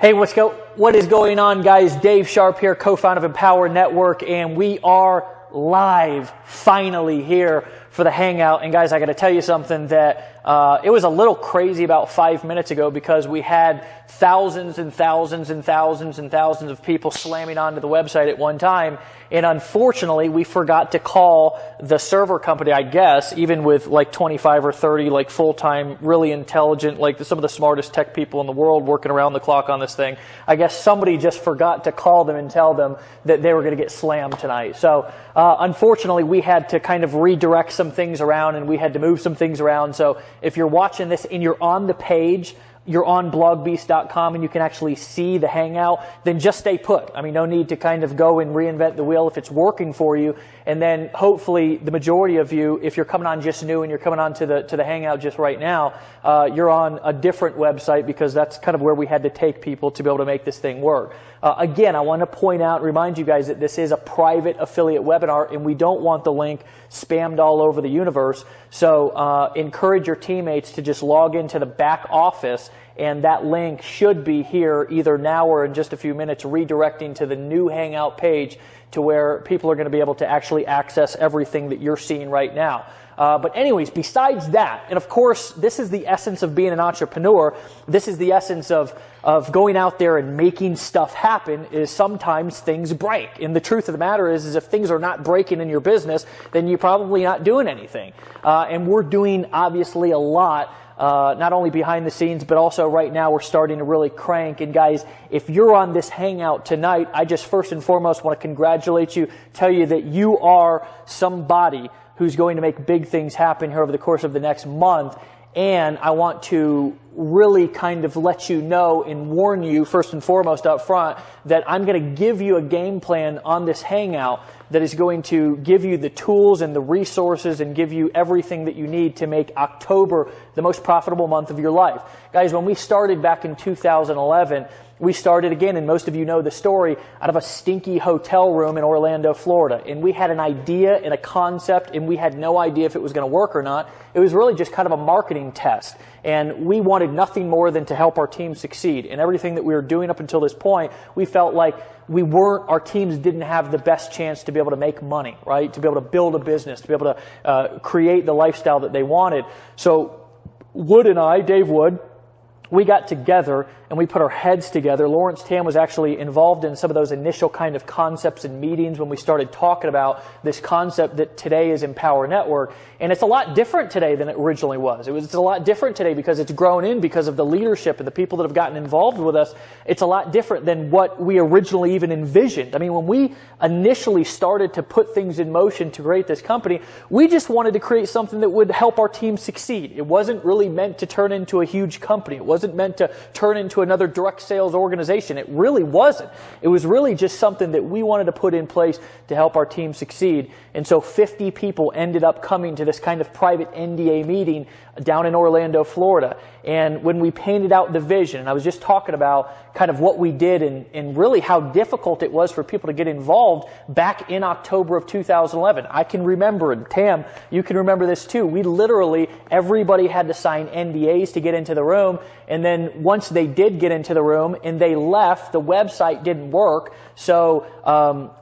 Hey, what is going on, guys? Dave Sharp here, co-founder of Empower Network, and we are live finally here for the Hangout. And guys, I got to tell you something that it was a little crazy about 5 minutes ago because we had thousands and thousands and thousands and thousands of people slamming onto the website at one time. And unfortunately, we forgot to call the server company, I guess, even with like 25 or 30 like full-time, really intelligent, like some of the smartest tech people in the world working around the clock on this thing. I guess somebody just forgot to call them and tell them that they were going to get slammed tonight. So unfortunately, we had to kind of redirect some things around and we had to move some things around. So if you're watching this and you're on the page, you're on blogbeast.com and you can actually see the Hangout, then just stay put. I mean, no need to kind of go and reinvent the wheel if it's working for you. And then hopefully the majority of you, if you're coming on just new and you're coming on to the Hangout just right now, you're on a different website because that's kind of where we had to take people to be able to make this thing work. Again, I want to point out, remind you guys that this is a private affiliate webinar and we don't want the link spammed all over the universe. So encourage your teammates to just log into the back office, and that link should be here either now or in just a few minutes, redirecting to the new Hangout page to where people are going to be able to actually access everything that you're seeing right now. But anyways, besides that, and of course, this is the essence of being an entrepreneur. This is the essence of going out there and making stuff happen, is sometimes things break. And the truth of the matter is if things are not breaking in your business, then you're probably not doing anything. And we're doing obviously a lot, not only behind the scenes, but also right now we're starting to really crank. And guys, if you're on this Hangout tonight, I just first and foremost want to congratulate you, tell you that you are somebody who's going to make big things happen here over the course of the next month. And I want to really kind of let you know and warn you first and foremost up front that I'm going to give you a game plan on this Hangout that is going to give you the tools and the resources and give you everything that you need to make October the most profitable month of your life. Guys, when we started back in 2011, we started again, and most of you know the story, out of a stinky hotel room in Orlando, Florida. And we had an idea and a concept, and we had no idea if it was going to work or not. It was really just kind of a marketing test. And we wanted nothing more than to help our team succeed. And everything that we were doing up until this point, we felt like our teams didn't have the best chance to be able to make money, right? To be able to build a business, to be able to create the lifestyle that they wanted. So Wood and I, Dave Wood, we got together and we put our heads together. Lawrence Tam was actually involved in some of those initial kind of concepts and meetings when we started talking about this concept that today is Empower Network. And it's a lot different today than it originally was. It's a lot different today because it's grown in because of the leadership and the people that have gotten involved with us. It's a lot different than what we originally even envisioned. I mean, when we initially started to put things in motion to create this company, we just wanted to create something that would help our team succeed. It wasn't really meant to turn into a huge company. It wasn't meant to turn into another direct sales organization. It really wasn't. It was really just something that we wanted to put in place to help our team succeed. And so 50 people ended up coming to this kind of private NDA meeting down in Orlando, Florida. And when we painted out the vision, and I was just talking about kind of what we did and really how difficult it was for people to get involved back in October of 2011. I can remember, and Tam, you can remember this too. We literally, everybody had to sign NDAs to get into the room. And then once they did get into the room and they left, the website didn't work. So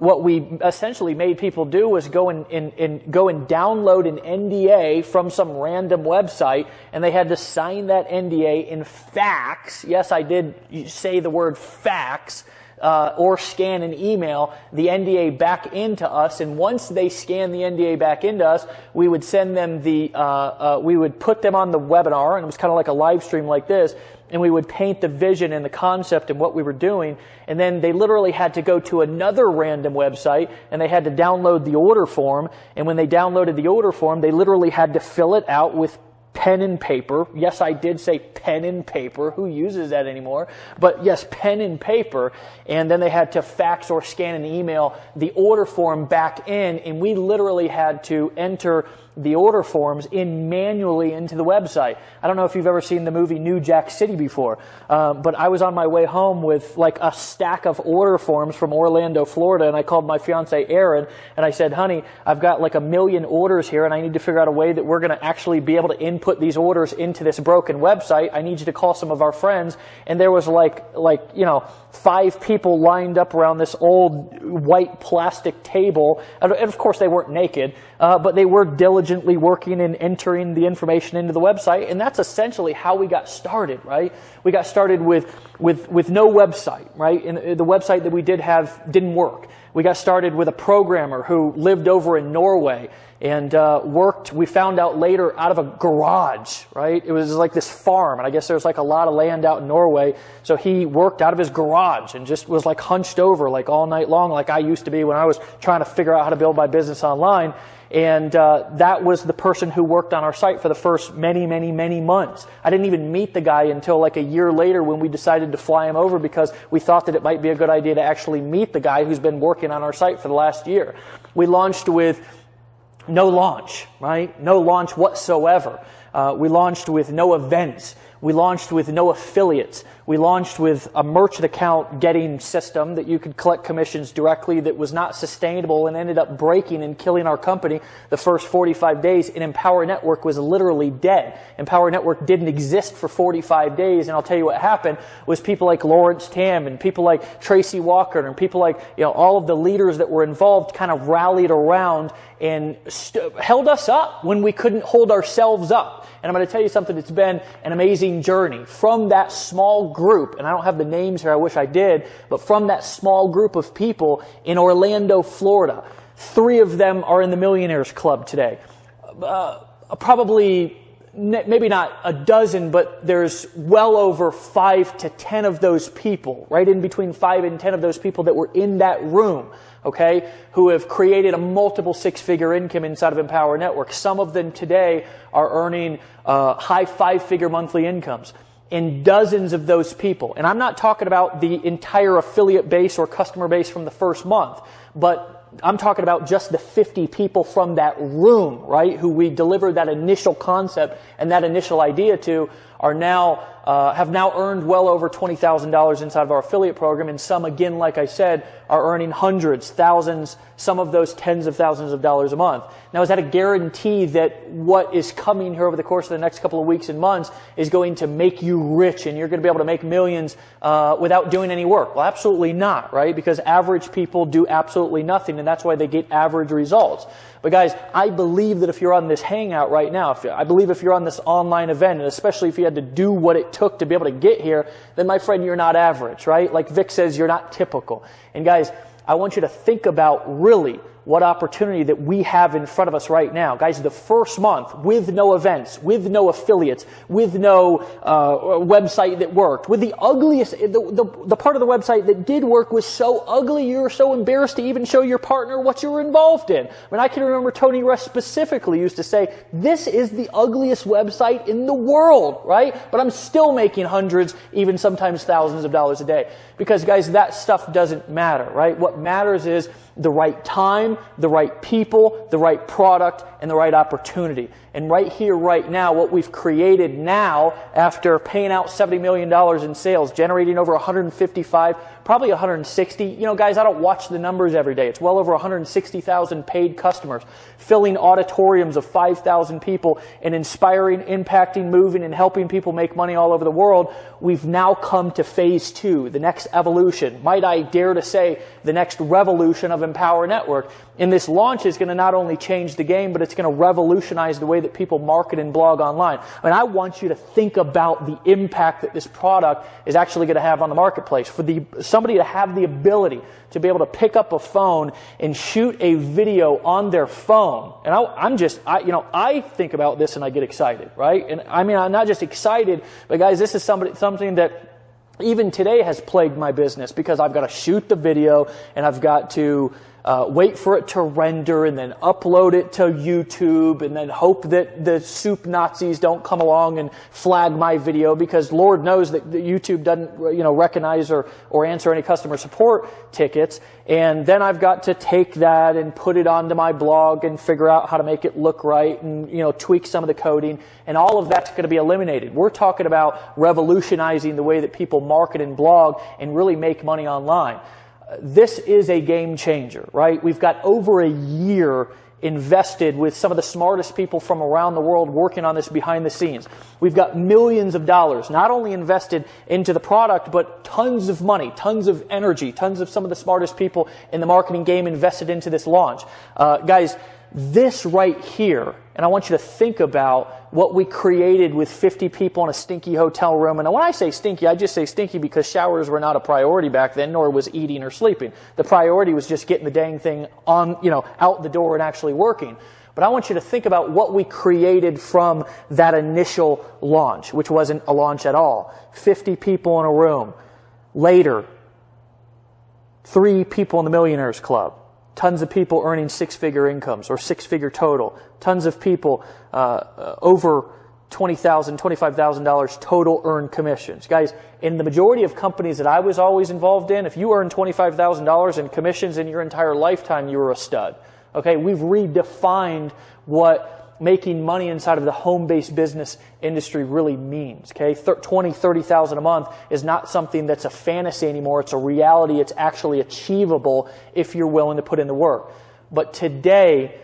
what we essentially made people do was go and download an NDA from some random website, and they had to sign that NDA in fax. Yes, I did say the word fax. Or scan an email the NDA back into us, and once they scan the NDA back into us, we would send them we would put them on the webinar, and it was kind of like a live stream like this, and we would paint the vision and the concept and what we were doing, and then they literally had to go to another random website, and they had to download the order form, and when they downloaded the order form, they literally had to fill it out with pen and paper. Yes, I did say pen and paper. Who uses that anymore? But yes, pen and paper. And then they had to fax or scan an email the order form back in, and we literally had to enter the order forms in manually into the website. I don't know if you've ever seen the movie New Jack City before, but I was on my way home with like a stack of order forms from Orlando, Florida, and I called my fiance Erin, and I said, honey, I've got like 1 million orders here, and I need to figure out a way that we're going to actually be able to input these orders into this broken website. I need you to call some of our friends. And there was like 5 people lined up around this old white plastic table. And of course, they weren't naked, but they were diligently working and entering the information into the website. And that's essentially how we got started, right? We got started with no website, right? And the website that we did have didn't work. We got started with a programmer who lived over in Norway and worked, we found out later, out of a garage, right? It was like this farm, and I guess there's like a lot of land out in Norway, so he worked out of his garage and just was like hunched over like all night long, like I used to be when I was trying to figure out how to build my business online. And that was the person who worked on our site for the first many months. I didn't even meet the guy until like a year later when we decided to fly him over because we thought that it might be a good idea to actually meet the guy who's been working on our site for the last year. We launched with no launch, right? No launch whatsoever. We launched with no events. We launched with no affiliates. We launched with a merchant account getting system that you could collect commissions directly that was not sustainable and ended up breaking and killing our company the first 45 days. And Empower Network was literally dead. Empower Network didn't exist for 45 days. And I'll tell you what happened was people like Lawrence Tam and people like Tracy Walker and people like, all of the leaders that were involved kind of rallied around and held us up when we couldn't hold ourselves up. And I'm going to tell you something, it's been an amazing journey. From that small group, and I don't have the names here, I wish I did, but from that small group of people in Orlando, Florida, 3 of them are in the Millionaires Club today. Probably, maybe not a dozen, but there's well over 5 to 10 of those people, right in between 5 and 10 of those people that were in that room, okay, who have created a multiple 6-figure income inside of Empower Network. Some of them today are earning high 5-figure monthly incomes. And dozens of those people, and I'm not talking about the entire affiliate base or customer base from the first month, but I'm talking about just the 50 people from that room, right, who we delivered that initial concept and that initial idea to, are now have now earned well over $20,000 inside of our affiliate program, and some, again, like I said, are earning hundreds, thousands, some of those tens of thousands of dollars a month. Now, is that a guarantee that what is coming here over the course of the next couple of weeks and months is going to make you rich and you're going to be able to make millions without doing any work? Well, absolutely not, right? Because average people do absolutely nothing, and that's why they get average results. But guys, I believe that if you're on this Hangout right now, I believe if you're on this online event, and especially if you had to do what it took to be able to get here, then my friend, you're not average, right? Like Vic says, you're not typical. And guys, I want you to think about really what opportunity that we have in front of us right now. Guys, the first month with no events, with no affiliates, with no website that worked, with the ugliest, the part of the website that did work was so ugly you were so embarrassed to even show your partner what you were involved in. I mean, I can remember Tony Rush specifically used to say, this is the ugliest website in the world, right? But I'm still making hundreds, even sometimes thousands of dollars a day. Because guys, that stuff doesn't matter, right? What matters is the right time, the right people, the right product, and the right opportunity. And right here, right now, what we've created now, after paying out $70 million in sales, generating over 155, probably 160. Guys, I don't watch the numbers every day. It's well over 160,000 paid customers, filling auditoriums of 5,000 people, and inspiring, impacting, moving, and helping people make money all over the world. We've now come to phase 2, the next evolution. Might I dare to say, the next revolution of Empower Network. And this launch is going to not only change the game, but it's going to revolutionize the way that people market and blog online. I mean, I want you to think about the impact that this product is actually going to have on the marketplace. For somebody to have the ability to be able to pick up a phone and shoot a video on their phone. And I think about this and I get excited, right? And I mean, I'm not just excited, but guys, this is something that even today has plagued my business, because I've got to shoot the video and I've got to wait for it to render and then upload it to YouTube and then hope that the soup Nazis don't come along and flag my video, because Lord knows that YouTube doesn't recognize or answer any customer support tickets. And then I've got to take that and put it onto my blog and figure out how to make it look right and tweak some of the coding, and all of that's going to be eliminated. We're talking about revolutionizing the way that people market and blog and really make money online. This is a game changer, right? We've got over a year invested with some of the smartest people from around the world working on this behind the scenes. We've got millions of dollars, not only invested into the product, but tons of money, tons of energy, tons of some of the smartest people in the marketing game invested into this launch. Guys, this right here, and I want you to think about what we created with 50 people in a stinky hotel room. And when I say stinky, I just say stinky because showers were not a priority back then, nor was eating or sleeping. The priority was just getting the dang thing on, out the door and actually working. But I want you to think about what we created from that initial launch, which wasn't a launch at all. 50 people in a room. Later, 3 people in the Millionaires Club. Tons of people earning 6-figure incomes or 6-figure total. Tons of people over $20,000, $25,000 total earned commissions. Guys, in the majority of companies that I was always involved in, if you earned $25,000 in commissions in your entire lifetime, you were a stud. Okay, we've redefined what making money inside of the home-based business industry really means. Okay, $20,000, $30,000 a month is not something that's a fantasy anymore. It's a reality. It's actually achievable if you're willing to put in the work. But today,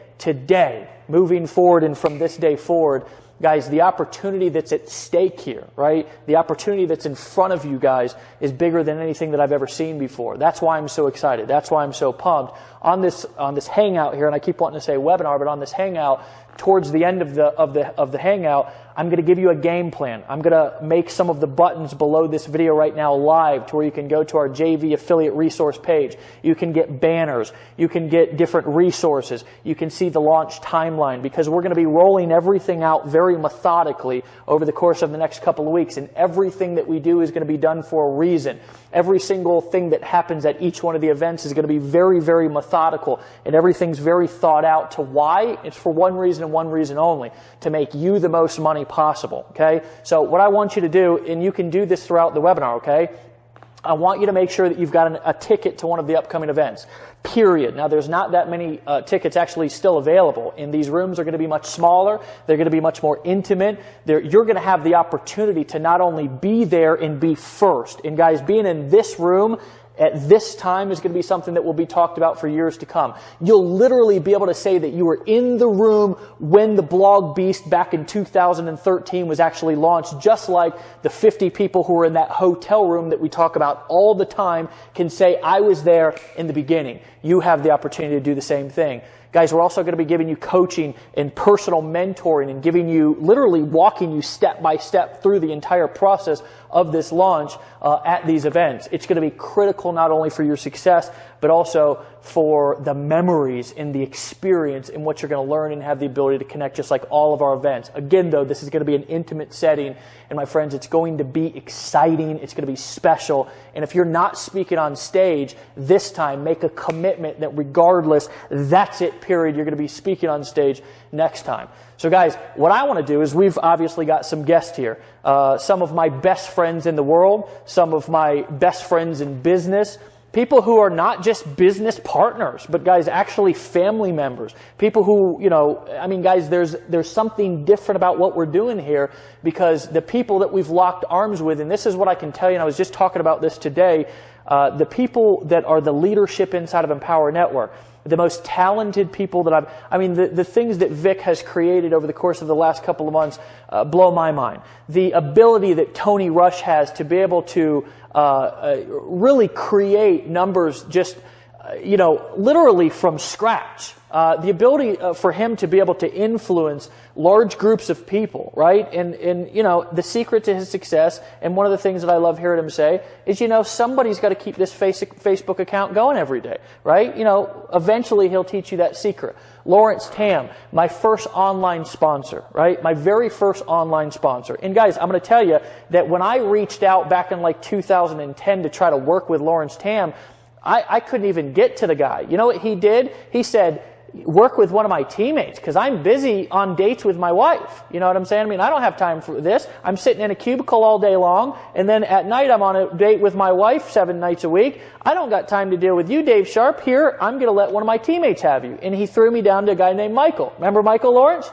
moving forward and from this day forward, guys, the opportunity that's at stake here, right? The opportunity that's in front of you guys is bigger than anything that I've ever seen before. That's why I'm so excited. That's why I'm so pumped. On this Hangout here, and I keep wanting to say webinar, but on this Hangout, towards the end of the Hangout, I'm going to give you a game plan. I'm going to make some of the buttons below this video right now live to where you can go to our JV affiliate resource page. You can get banners. You can get different resources. You can see the launch timeline because we're going to be rolling everything out very methodically over the course of the next couple of weeks. And everything that we do is going to be done for a reason. Every single thing that happens at each one of the events is going to be very, very methodical. And everything's very thought out to why. It's for one reason and one reason only, to make you the most money possible, okay? So what I want you to do, and you can do this throughout the webinar, okay? I want you to make sure that you've got a ticket to one of the upcoming events, period. Now, there's not that many tickets actually still available, and these rooms are going to be much smaller. They're going to be much more intimate. You're going to have the opportunity to not only be there and be first. And guys, being in this room at this time is going to be something that will be talked about for years to come. You'll literally be able to say that you were in the room when the blog beast back in 2013 was actually launched, just like the 50 people who were in that hotel room that we talk about all the time can say, I was there in the beginning. You have the opportunity to do the same thing. Guys, we're also going to be giving you coaching and personal mentoring and giving you, literally walking you step by step through the entire process of this launch at these events. It's going to be critical not only for your success, but also for the memories and the experience and what you're going to learn and have the ability to connect just like all of our events. Again, though, this is going to be an intimate setting. And my friends, it's going to be exciting. It's going to be special. And if you're not speaking on stage this time, make a commitment that regardless, that's it, period. You're going to be speaking on stage next time. So guys, what I want to do is we've obviously got some guests here. Some of my best friends in the world, some of my best friends in business, people who are not just business partners, but guys, actually family members. People who, guys, there's something different about what we're doing here because the people that we've locked arms with, and this is what I can tell you, and I was just talking about this today, the people that are the leadership inside of Empower Network, the most talented people that the things that Vic has created over the course of the last couple of months blow my mind. The ability that Tony Rush has to be able to really create numbers just, literally from scratch. The ability for him to be able to influence large groups of people, right? And the secret to his success, and one of the things that I love hearing him say, is, somebody's got to keep this Facebook account going every day, right? Eventually he'll teach you that secret. Lawrence Tam, my first online sponsor, right? My very first online sponsor. And guys, I'm going to tell you that when I reached out back in like 2010 to try to work with Lawrence Tam, I couldn't even get to the guy. You know what he did? He said, work with one of my teammates because I'm busy on dates with my wife. You know what I'm saying? I don't have time for this. I'm sitting in a cubicle all day long, and then at night I'm on a date with my wife 7 nights a week. I don't got time to deal with you, Dave Sharp. Here, I'm going to let one of my teammates have you. And he threw me down to a guy named Michael. Remember Michael Lawrence?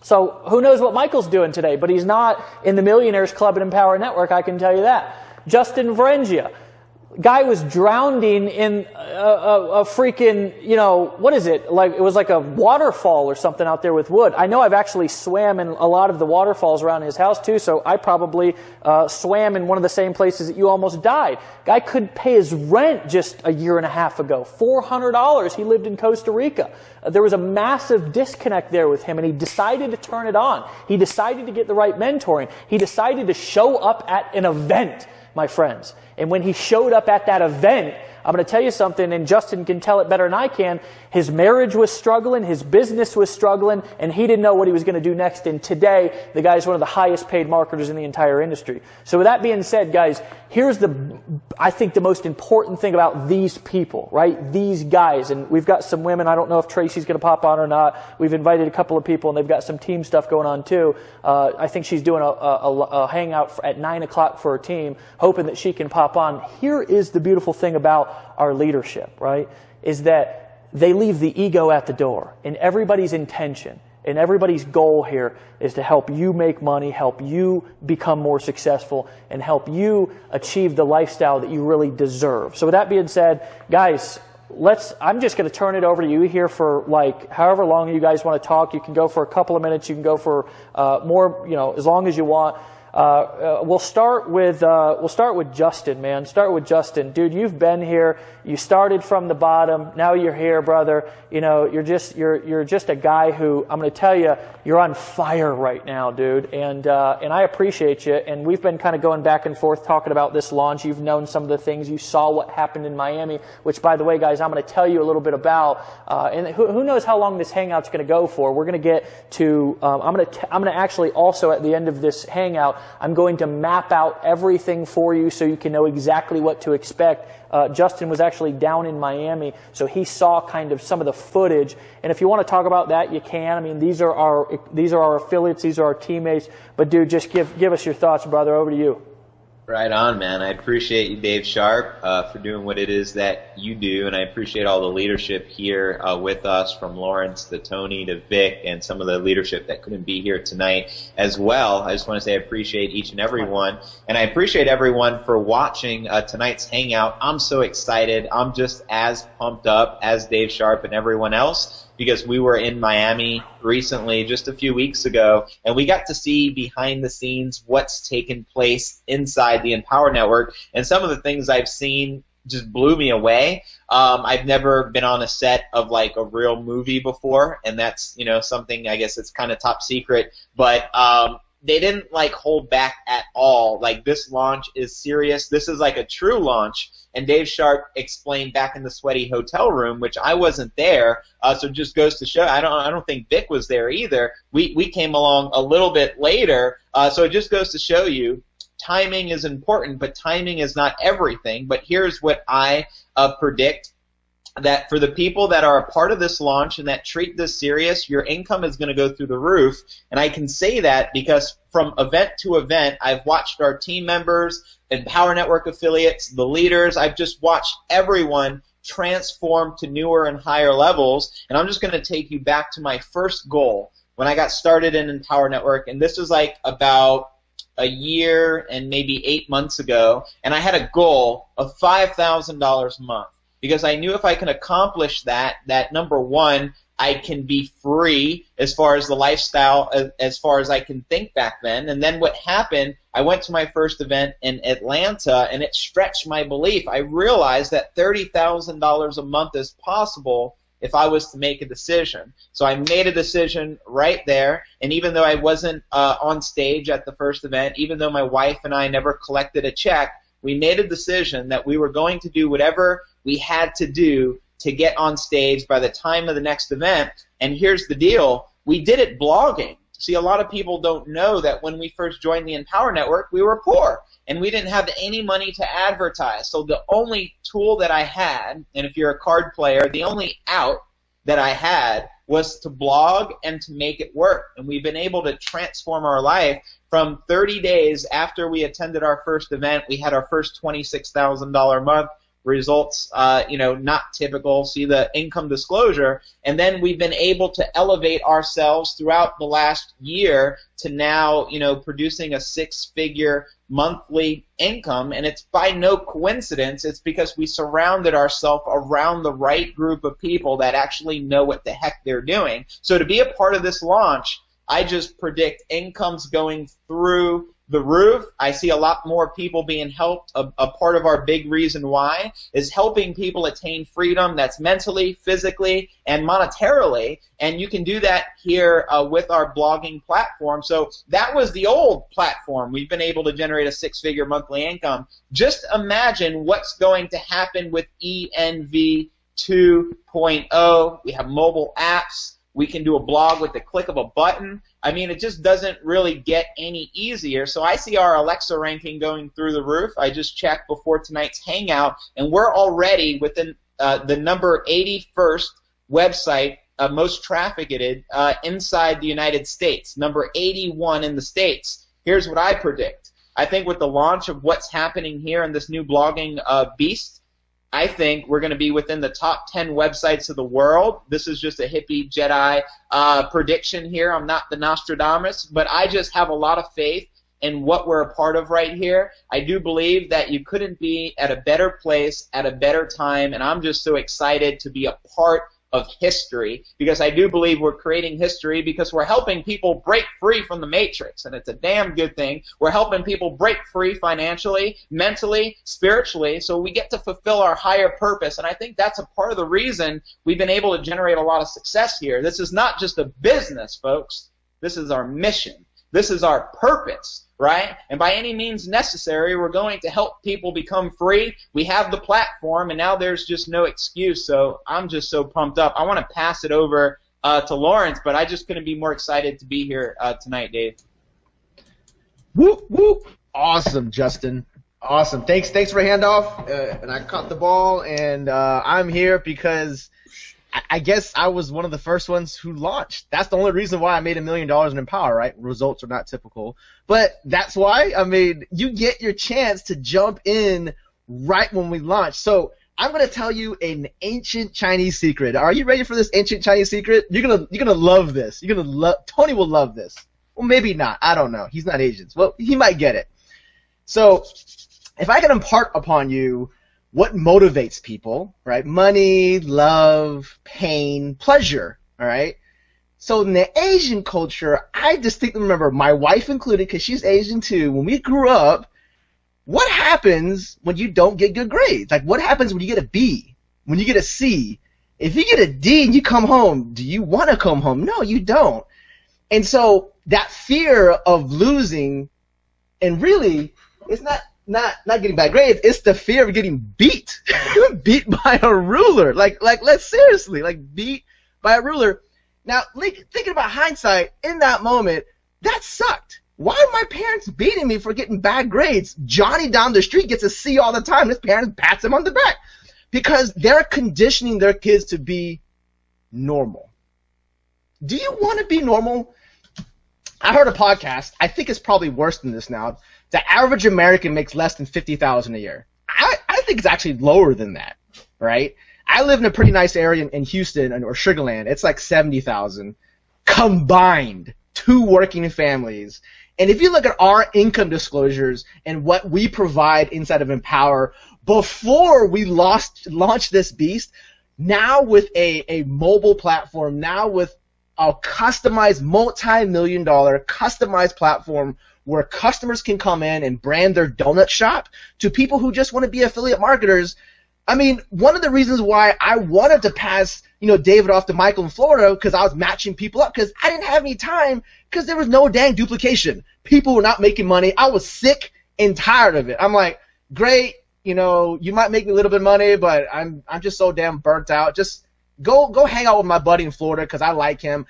So who knows what Michael's doing today, but he's not in the Millionaires Club at Empower Network, I can tell you that. Justin Varengia. Guy was drowning in a freaking, what is it? Like, it was like a waterfall or something out there with wood. I know I've actually swam in a lot of the waterfalls around his house too, so I probably swam in one of the same places that you almost died. Guy couldn't pay his rent just a year and a half ago. $400. He lived in Costa Rica. There was a massive disconnect there with him, and he decided to turn it on. He decided to get the right mentoring. He decided to show up at an event, my friends. And when he showed up at that event, I'm going to tell you something, and Justin can tell it better than I can. His marriage was struggling, his business was struggling, and he didn't know what he was going to do next. And today, the guy's one of the highest paid marketers in the entire industry. So with that being said, guys, here's I think the most important thing about these people, right? These guys. And we've got some women. I don't know if Tracy's going to pop on or not. We've invited a couple of people, and they've got some team stuff going on too. I think she's doing a hangout at 9 o'clock for her team, hoping that she can pop on. Here is the beautiful thing about our leadership, right? Is that they leave the ego at the door, and everybody's intention and everybody's goal here is to help you make money, help you become more successful, and help you achieve the lifestyle that you really deserve. So with that being said, guys, I'm just going to turn it over to you here for like however long you guys want to talk. You can go for a couple of minutes. You can go for more, as long as you want. We'll start with Justin, man. Start with Justin. Dude, you've been here. You started from the bottom. Now you're here, brother. You're just a guy who, I'm going to tell you, you're on fire right now, dude. And I appreciate you. And we've been kind of going back and forth talking about this launch. You've known some of the things. You saw what happened in Miami, which, by the way, guys, I'm going to tell you a little bit about. And who knows how long this hangout's going to go for. We're going to get to, I'm going to actually also at the end of this hangout, I'm going to map out everything for you so you can know exactly what to expect. Justin was actually down in Miami, so he saw kind of some of the footage. And if you want to talk about that, you can. I mean, these are our affiliates, these are our teammates. But dude, just give us your thoughts, brother. Over to you. Right on, man. I appreciate you, Dave Sharp, for doing what it is that you do, and I appreciate all the leadership here with us, from Lawrence to Tony to Vic, and some of the leadership that couldn't be here tonight as well. I just want to say I appreciate each and every one, and I appreciate everyone for watching tonight's Hangout. I'm so excited. I'm just as pumped up as Dave Sharp and everyone else, because we were in Miami recently, just a few weeks ago, and we got to see behind the scenes what's taken place inside the Empower Network, and some of the things I've seen just blew me away. I've never been on a set of like a real movie before, and that's, something I guess it's kind of top secret, but they didn't like hold back at all. Like, this launch is serious. This is like a true launch. And Dave Sharp explained back in the sweaty hotel room, which I wasn't there. So it just goes to show. I don't think Vic was there either. We came along a little bit later. So it just goes to show you, timing is important, but timing is not everything. But here's what I predict. That for the people that are a part of this launch and that treat this serious, your income is going to go through the roof. And I can say that because from event to event, I've watched our team members, Empower Network affiliates, the leaders. I've just watched everyone transform to newer and higher levels. And I'm just going to take you back to my first goal when I got started in Empower Network. And this was like about a year and maybe 8 months ago. And I had a goal of $5,000 a month. Because I knew if I can accomplish that number one, I can be free as far as the lifestyle, as far as I can think back then. And then what happened, I went to my first event in Atlanta, and it stretched my belief. I realized that $30,000 a month is possible if I was to make a decision. So I made a decision right there, and even though I wasn't on stage at the first event, even though my wife and I never collected a check, we made a decision that we were going to do whatever we had to do to get on stage by the time of the next event. And here's the deal. We did it blogging. See, a lot of people don't know that when we first joined the Empower Network, we were poor, and we didn't have any money to advertise. So the only tool that I had, and if you're a card player, the only out that I had was to blog and to make it work. And we've been able to transform our life. From 30 days after we attended our first event, we had our first $26,000 month. results, not typical. See the income disclosure. And then we've been able to elevate ourselves throughout the last year to now, producing a six-figure monthly income. And it's by no coincidence. It's because we surrounded ourselves around the right group of people that actually know what the heck they're doing. So to be a part of this launch, I just predict incomes going through the roof. I see a lot more people being helped. A part of our big reason why is helping people attain freedom that's mentally, physically, and monetarily. And you can do that here with our blogging platform. So that was the old platform. We've been able to generate a six-figure monthly income. Just imagine what's going to happen with ENV 2.0. We have mobile apps. We can do a blog with the click of a button. I mean, it just doesn't really get any easier. So I see our Alexa ranking going through the roof. I just checked before tonight's Hangout, and we're already within the number 81st website most trafficked inside the United States, number 81 in the States. Here's what I predict. I think with the launch of what's happening here in this new blogging beast, I think we're going to be within the top 10 websites of the world. This is just a hippie Jedi prediction here. I'm not the Nostradamus, but I just have a lot of faith in what we're a part of right here. I do believe that you couldn't be at a better place at a better time, and I'm just so excited to be a part of history, because I do believe we're creating history because we're helping people break free from the matrix, and it's a damn good thing. We're helping people break free financially, mentally, spiritually, so we get to fulfill our higher purpose, and I think that's a part of the reason we've been able to generate a lot of success here. This is not just a business, folks. This is our mission. This is our purpose. Right? And by any means necessary, we're going to help people become free. We have the platform, and now there's just no excuse. So I'm just so pumped up. I want to pass it over to Lawrence, but I just couldn't be more excited to be here tonight, Dave. Whoop, whoop. Awesome, Justin. Awesome. Thanks for the handoff. And I caught the ball, and I'm here because I guess I was one of the first ones who launched. That's the only reason why I made $1 million in Empower, right? Results are not typical. But that's why, you get your chance to jump in right when we launch. So I'm going to tell you an ancient Chinese secret. Are you ready for this ancient Chinese secret? You're gonna love this. Tony will love this. Well, maybe not. I don't know. He's not Asian. Well, he might get it. So if I can impart upon you what motivates people, right? Money, love, pain, pleasure, all right? So in the Asian culture, I distinctly remember, my wife included, because she's Asian too, when we grew up, what happens when you don't get good grades? Like, what happens when you get a B, when you get a C? If you get a D and you come home, do you want to come home? No, you don't. And so that fear of losing, and really, it's not getting bad grades, it's the fear of getting beat. Beat by a ruler. Like, let's seriously, beat by a ruler. Now, thinking about hindsight, in that moment, that sucked. Why are my parents beating me for getting bad grades? Johnny down the street gets a C all the time. His parents pats him on the back. Because they're conditioning their kids to be normal. Do you want to be normal? I heard a podcast. I think it's probably worse than this now. The average American makes less than $50,000 a year. I think it's actually lower than that, right? I live in a pretty nice area in Houston or Sugar Land. It's like $70,000 combined, 2 working families. And if you look at our income disclosures and what we provide inside of Empower before we launched this beast, now with a mobile platform, now with a customized multi-million-dollar customized platform where customers can come in and brand their donut shop to people who just want to be affiliate marketers. One of the reasons why I wanted to pass, David off to Michael in Florida, because I was matching people up, because I didn't have any time, because there was no dang duplication. People were not making money. I was sick and tired of it. I'm like, great, you might make me a little bit of money, but I'm just so damn burnt out. Just go hang out with my buddy in Florida because I like him.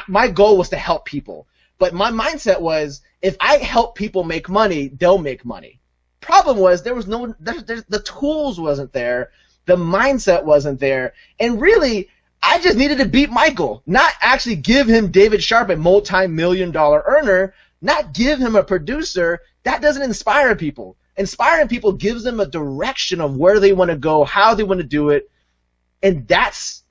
My goal was to help people. But my mindset was, if I help people make money, they'll make money. Problem was, the tools wasn't there, the mindset wasn't there, and really, I just needed to beat Michael, not actually give him David Sharp, a multi-million-dollar earner, not give him a producer. That doesn't inspire people. Inspiring people gives them a direction of where they want to go, how they want to do it, and that's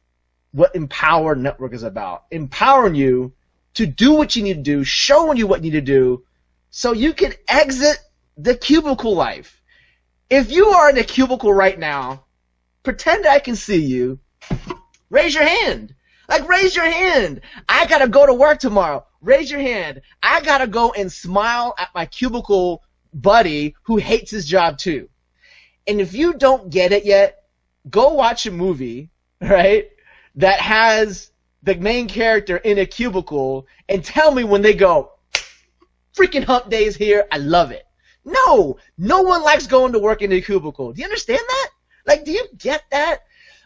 what Empower Network is about. Empowering you to do what you need to do, showing you what you need to do, so you can exit the cubicle life. If you are in a cubicle right now, pretend I can see you. Raise your hand. Like, raise your hand. I got to go to work tomorrow. Raise your hand. I got to go and smile at my cubicle buddy who hates his job too. And if you don't get it yet, go watch a movie, right, that has the main character in a cubicle and tell me when they go, freaking hump day is here, I love it. No one likes going to work in a cubicle. Do you understand that? Like, do you get that?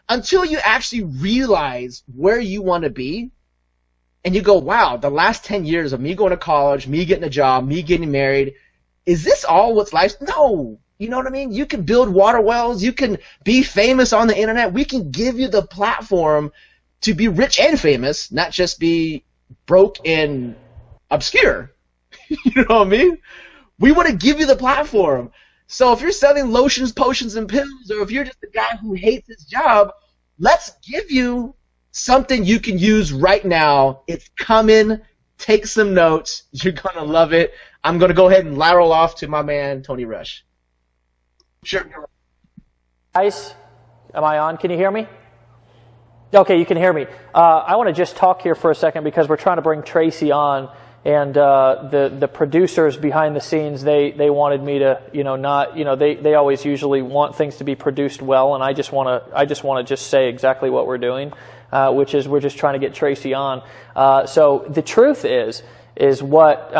Until you actually realize where you want to be, and you go, wow, the last 10 years of me going to college, me getting a job, me getting married, is this all what's life? No. You know what I mean? You can build water wells. You can be famous on the internet. We can give you the platform to be rich and famous, not just be broke and obscure. You know what I mean? We want to give you the platform. So if you're selling lotions, potions, and pills, or if you're just a guy who hates his job, let's give you something you can use right now. It's coming. Take some notes. You're going to love it. I'm going to go ahead and lateral off to my man, Tony Rush. Sure. Guys, am I on? Can you hear me? Okay, you can hear me. I want to just talk here for a second because we're trying to bring Tracy on, and the producers behind the scenes, they wanted me to, they always usually want things to be produced well, and I just want to say exactly what we're doing, which is we're just trying to get Tracy on. So the truth is what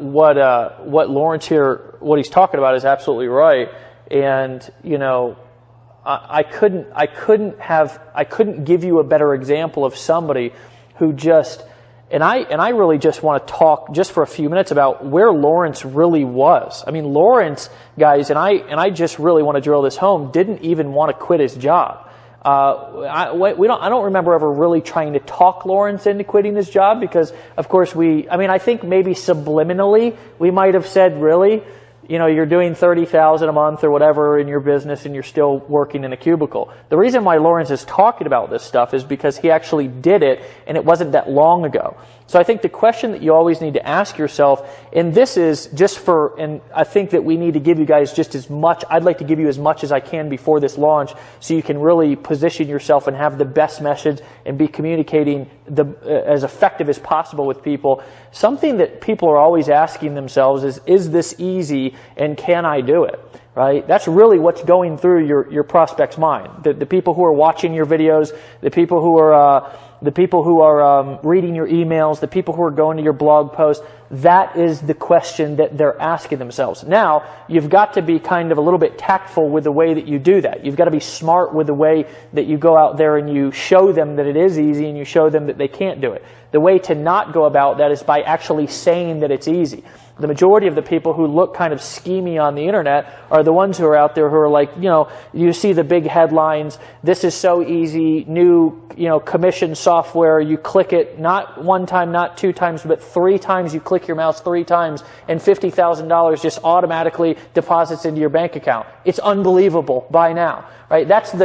Lawrence here, what he's talking about is absolutely right, and I couldn't give you a better example of somebody who just, and I really just want to talk just for a few minutes about where Lawrence really was. I mean, Lawrence, guys, and I just really want to drill this home, didn't even want to quit his job. I don't remember ever really trying to talk Lawrence into quitting his job because, of course, I think maybe subliminally we might have said, really, you're doing $30,000 a month or whatever in your business and you're still working in a cubicle. The reason why Lawrence is talking about this stuff is because he actually did it and it wasn't that long ago. So I think the question that you always need to ask yourself, and this is just and I think that we need to give you guys just as much, I'd like to give you as much as I can before this launch so you can really position yourself and have the best message and be communicating as effective as possible with people. Something that people are always asking themselves is this easy and can I do it? Right? That's really what's going through your prospect's mind. The people who are watching your videos, the people who are reading your emails, the people who are going to your blog posts, that is the question that they're asking themselves. Now, you've got to be kind of a little bit tactful with the way that you do that. You've got to be smart with the way that you go out there and you show them that it is easy and you show them that they can't do it. The way to not go about that is by actually saying that it's easy. The majority of the people who look kind of schemy on the internet are the ones who are out there who are like, you see the big headlines, this is so easy, new, commission software, you click it not one time, not two times, but 3 times, you click your mouse 3 times, and $50,000 just automatically deposits into your bank account. It's unbelievable by now, right? That's the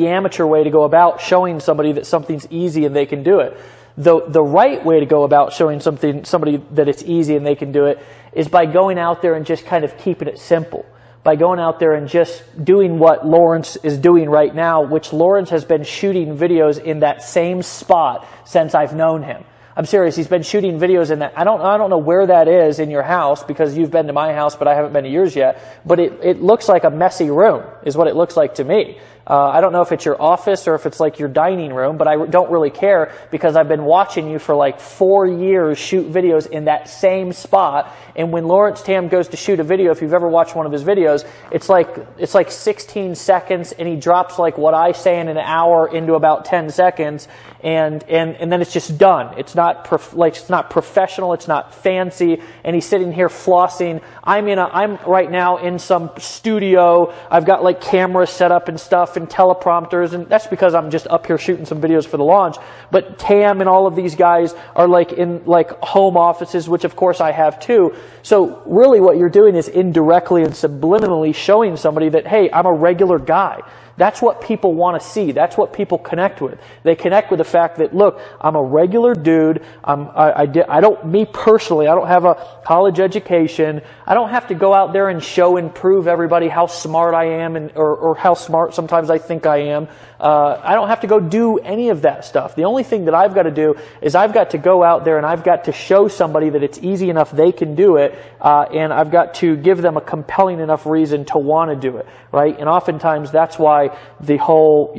amateur way to go about showing somebody that something's easy and they can do it. The right way to go about showing somebody that it's easy and they can do it is by going out there and just kind of keeping it simple. By going out there and just doing what Lawrence is doing right now, which Lawrence has been shooting videos in that same spot since I've known him. I'm serious. He's been shooting videos in that. I don't know where that is in your house because you've been to my house, but I haven't been to yours yet. But it looks like a messy room is what it looks like to me. I don't know if it's your office or if it's like your dining room, but I don't really care because I've been watching you for like 4 years shoot videos in that same spot. And when Lawrence Tam goes to shoot a video, if you've ever watched one of his videos, it's like 16 seconds and he drops like what I say in an hour into about 10 seconds. and then it's just done. It's not it's not professional, it's not fancy, and he's sitting here flossing. I'm right now in some studio. I've got like cameras set up and stuff and teleprompters, and that's because I'm just up here shooting some videos for the launch. But Tam and all of these guys are like in like home offices, which of course I have too. So really what you're doing is indirectly and subliminally showing somebody that, hey, I'm a regular guy. That's what people want to see. That's what people connect with. They connect with the fact that, look, I'm a regular dude. Me personally, I don't have a college education. I don't have to go out there and show and prove everybody how smart I am or how smart sometimes I think I am. I don't have to go do any of that stuff. The only thing that I've got to do is I've got to go out there and I've got to show somebody that it's easy enough they can do it, and I've got to give them a compelling enough reason to want to do it, right? And oftentimes that's why the whole,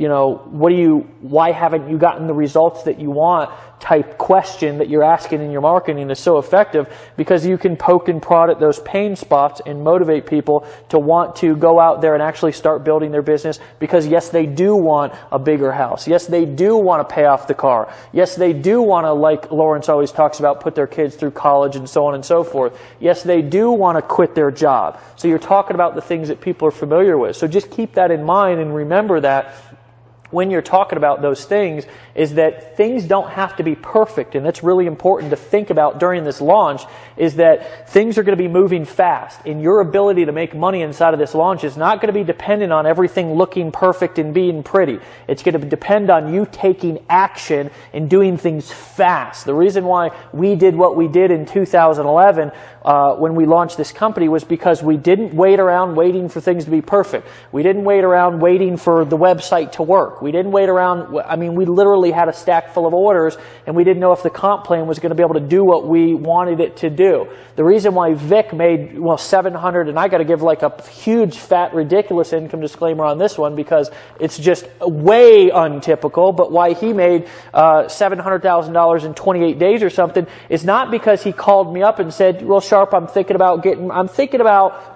why haven't you gotten the results that you want type question that you're asking in your marketing is so effective, because you can poke and prod at those pain spots and motivate people to want to go out there and actually start building their business, because yes, they do want a bigger house. Yes, they do want to pay off the car. Yes, they do want to, like Lawrence always talks about, put their kids through college and so on and so forth. Yes, they do want to quit their job. So you're talking about the things that people are familiar with. So just keep that in mind and remember that when you're talking about those things, is that things don't have to be perfect. And that's really important to think about during this launch, is that things are going to be moving fast. And your ability to make money inside of this launch is not going to be dependent on everything looking perfect and being pretty. It's going to depend on you taking action and doing things fast. The reason why we did what we did in 2011 when we launched this company was because we didn't wait around waiting for things to be perfect. We didn't wait around waiting for the website to work. We didn't wait around. We literally had a stack full of orders, and we didn't know if the comp plan was going to be able to do what we wanted it to do. The reason why Vic made 700, and I got to give like a huge, fat, ridiculous income disclaimer on this one because it's just way untypical. But why he made $700,000 in 28 days or something is not because he called me up and said, "Well, Sharp, I'm thinking about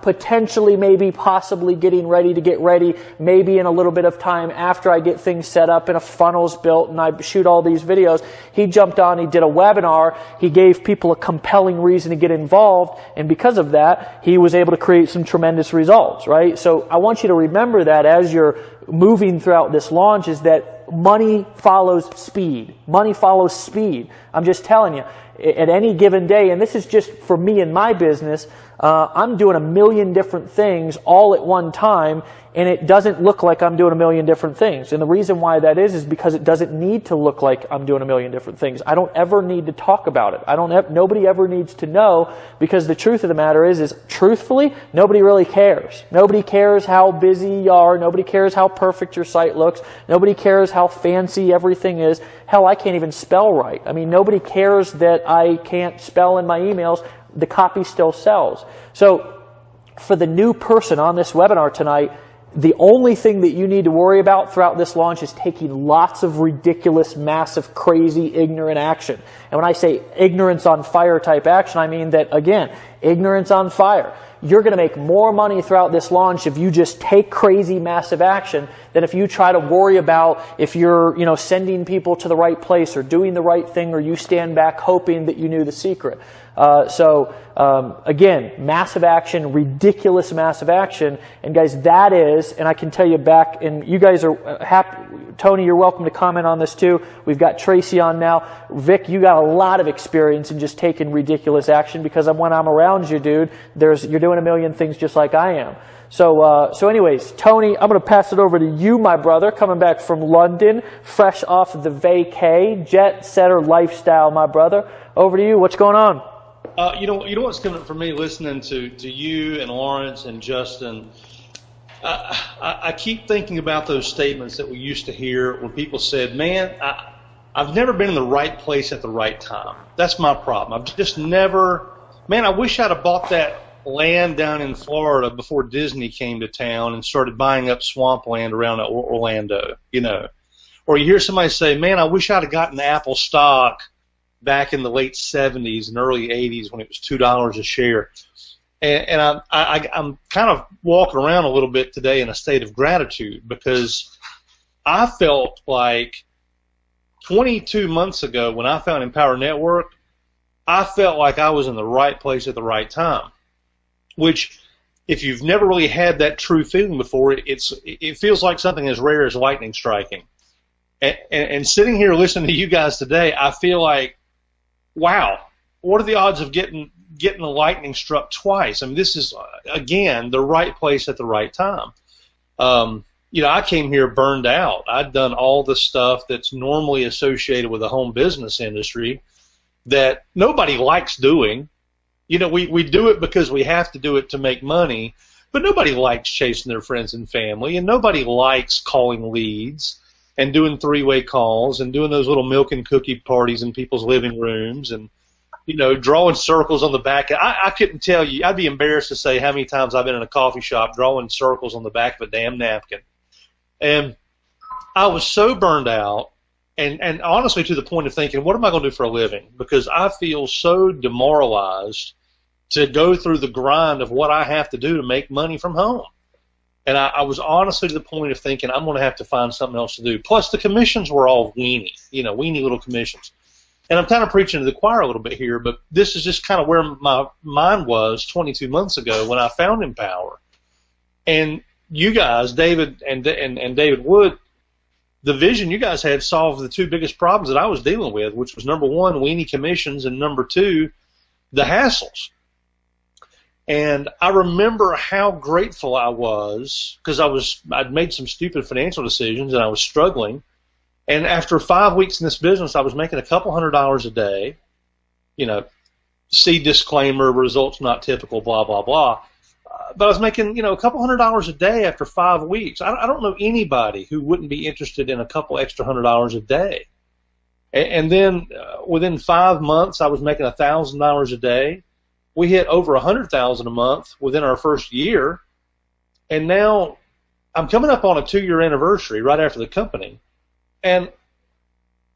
potentially, maybe, possibly getting ready to get ready, maybe in a little bit of time after I get things set up and a funnel's built and I shoot all these videos." He jumped on, he did a webinar, he gave people a compelling reason to get involved, and because of that, he was able to create some tremendous results, right? So I want you to remember that as you're moving throughout this launch, is that money follows speed. Money follows speed. I'm just telling you, at any given day, and this is just for me and my business, I'm doing a million different things all at one time, and it doesn't look like I'm doing a million different things. And the reason why that is because it doesn't need to look like I'm doing a million different things. I don't ever need to talk about it. Nobody ever needs to know, because the truth of the matter is truthfully, nobody really cares. Nobody cares how busy you are. Nobody cares how perfect your site looks. Nobody cares how fancy everything is. Hell, I can't even spell right. Nobody cares that I can't spell in my emails. The copy still sells. So for the new person on this webinar tonight, the only thing that you need to worry about throughout this launch is taking lots of ridiculous, massive, crazy, ignorant action. And when I say ignorance on fire type action, I mean that, again, ignorance on fire. You're going to make more money throughout this launch if you just take crazy, massive action than if you try to worry about if you're, sending people to the right place or doing the right thing, or you stand back hoping that you knew the secret. Again, massive action, ridiculous massive action. And guys, that is, and I can tell you back, and you guys are happy. Tony, you're welcome to comment on this too. We've got Tracy on now. Vic, you got a lot of experience in just taking ridiculous action, because when I'm around you, dude, you're doing a million things just like I am. So anyways, Tony, I'm going to pass it over to you, my brother, coming back from London, fresh off the vacay, jet setter lifestyle, my brother. Over to you. What's going on? You know what's coming for me listening to you and Lawrence and Justin. I keep thinking about those statements that we used to hear when people said, "Man, I've never been in the right place at the right time." That's my problem. I've just never. Man, I wish I'd have bought that land down in Florida before Disney came to town and started buying up swampland around Orlando. Or you hear somebody say, "Man, I wish I'd have gotten Apple stock back in the late 70s and early 80s when it was $2 a share." And I'm kind of walking around a little bit today in a state of gratitude, because I felt like 22 months ago when I found Empower Network, I felt like I was in the right place at the right time, which if you've never really had that true feeling before, it feels like something as rare as lightning striking. And sitting here listening to you guys today, I feel like, wow, what are the odds of getting the lightning struck twice? I mean, this is, again, the right place at the right time. I came here burned out. I'd done all the stuff that's normally associated with the home business industry that nobody likes doing. We do it because we have to do it to make money, but nobody likes chasing their friends and family, and nobody likes calling leads and doing three-way calls and doing those little milk and cookie parties in people's living rooms and, drawing circles on the back. I couldn't tell you. I'd be embarrassed to say how many times I've been in a coffee shop drawing circles on the back of a damn napkin. And I was so burned out and honestly to the point of thinking, what am I going to do for a living? Because I feel so demoralized to go through the grind of what I have to do to make money from home. And I was honestly to the point of thinking I'm going to have to find something else to do. Plus, the commissions were all weenie little commissions. And I'm kind of preaching to the choir a little bit here, but this is just kind of where my mind was 22 months ago when I found Empower. And you guys, David and David Wood, the vision you guys had solved the two biggest problems that I was dealing with, which was number one, weenie commissions, and number two, the hassles. And I remember how grateful I was because I'd made some stupid financial decisions and I was struggling. And after 5 weeks in this business, I was making a couple $100s a day. See disclaimer, results not typical, blah, blah, blah. But I was making, a couple $100s a day after 5 weeks. I don't know anybody who wouldn't be interested in a couple extra $100s a day. And then within 5 months, I was making $1,000 a day. We hit over $100,000 a month within our first year, and now I'm coming up on a 2-year anniversary right after the company, and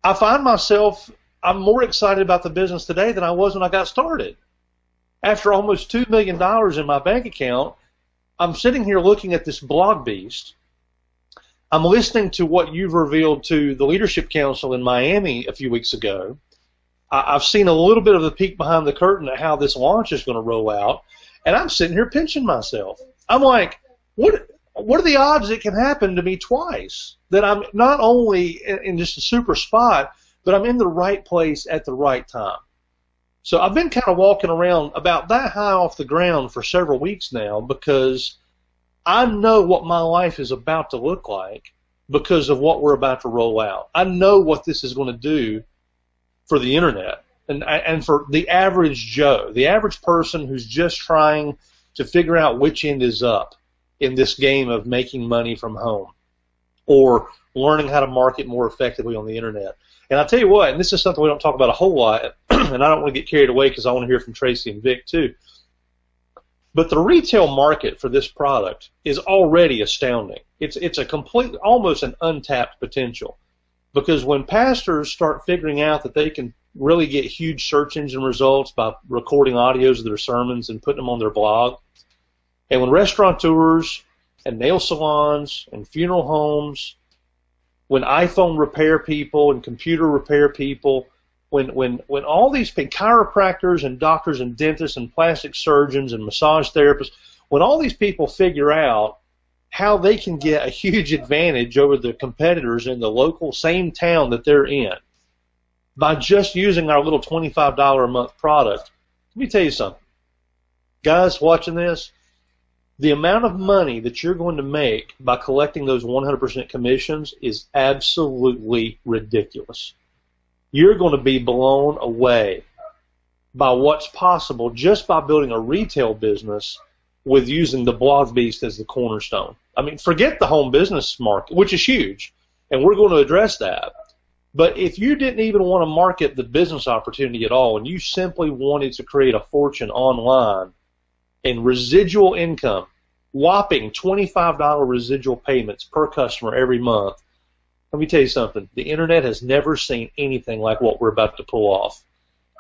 I find myself I'm more excited about the business today than I was when I got started. After almost $2 million in my bank account, I'm sitting here looking at this blog beast. I'm listening to what you've revealed to the Leadership Council in Miami a few weeks ago. I've seen a little bit of the peek behind the curtain at how this launch is going to roll out, and I'm sitting here pinching myself. I'm like, what are the odds it can happen to me twice? That I'm not only in just a super spot, but I'm in the right place at the right time. So I've been kind of walking around about that high off the ground for several weeks now because I know what my life is about to look like because of what we're about to roll out. I know what this is going to do for the internet and for the average Joe, the average person who's just trying to figure out which end is up in this game of making money from home or learning how to market more effectively on the internet. And I'll tell you what, and this is something we don't talk about a whole lot, and I don't want to get carried away because I want to hear from Tracy and Vic too, but the retail market for this product is already astounding. It's a complete, almost an untapped potential. Because when pastors start figuring out that they can really get huge search engine results by recording audios of their sermons and putting them on their blog, and when restaurateurs and nail salons and funeral homes, when iPhone repair people and computer repair people, when all these chiropractors and doctors and dentists and plastic surgeons and massage therapists, when all these people figure out how they can get a huge advantage over the competitors in the local same town that they're in by just using our little $25 a month product. Let me tell you something. Guys watching this, the amount of money that you're going to make by collecting those 100% commissions is absolutely ridiculous. You're going to be blown away by what's possible just by building a retail business with using the blog beast as the cornerstone. I mean, forget the home business market, which is huge, and we're going to address that. But if you didn't even want to market the business opportunity at all, and you simply wanted to create a fortune online in residual income, whopping $25 residual payments per customer every month, let me tell you something. The internet has never seen anything like what we're about to pull off.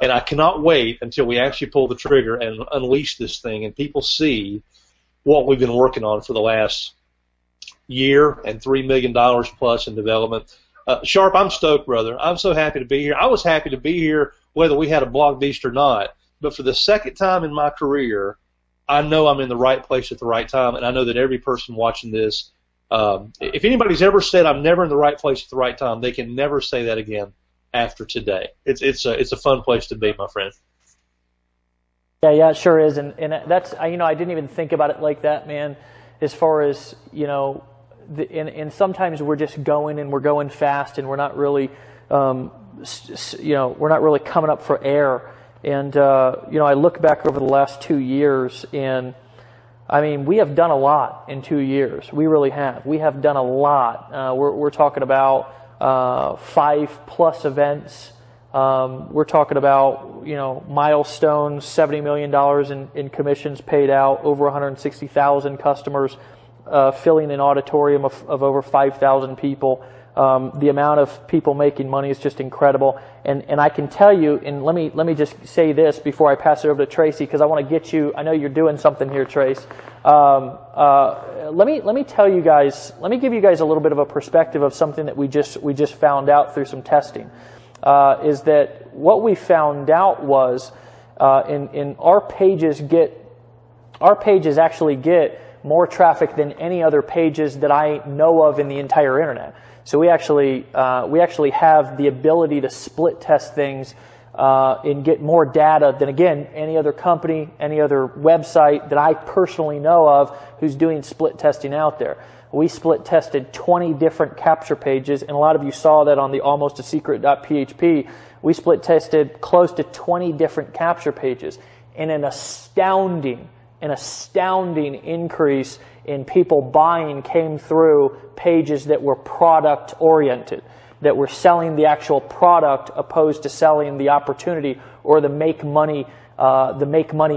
And I cannot wait until we actually pull the trigger and unleash this thing and people see what we've been working on for the last year and $3 million plus in development. Sharp, I'm stoked, brother. I'm so happy to be here. I was happy to be here whether we had a blog beast or not. But for the second time in my career, I know I'm in the right place at the right time, and I know that every person watching this, if anybody's ever said I'm never in the right place at the right time, they can never say that again after today. It's a fun place to be, my friend. Yeah, it sure is, and that's I didn't even think about it like that, man. As far as and sometimes we're just going and we're going fast and we're not really, we're not really coming up for air. And I look back over the last 2 years, and I mean we have done a lot in 2 years. We really have. We have done a lot. We're talking about 5+ events. We're talking about, milestones, $70 million in commissions paid out, over 160,000 customers, filling an auditorium of over 5,000 people. The amount of people making money is just incredible. And I can tell you, and let me just say this before I pass it over to Tracy, because I want to get you, I know you're doing something here, Trace. Let me tell you guys, let me give you guys a little bit of a perspective of something that we just found out through some testing. Is that what we found out was in our pages actually get more traffic than any other pages that I know of in the entire internet. So we actually have the ability to split test things and get more data than, again, any other company, any other website that I personally know of who's doing split testing out there. We split tested 20 different capture pages, and a lot of you saw that on the almostasecret.php. We split tested close to 20 different capture pages, and an astounding increase in people buying came through pages that were product oriented, that were selling the actual product opposed to selling the opportunity or the make money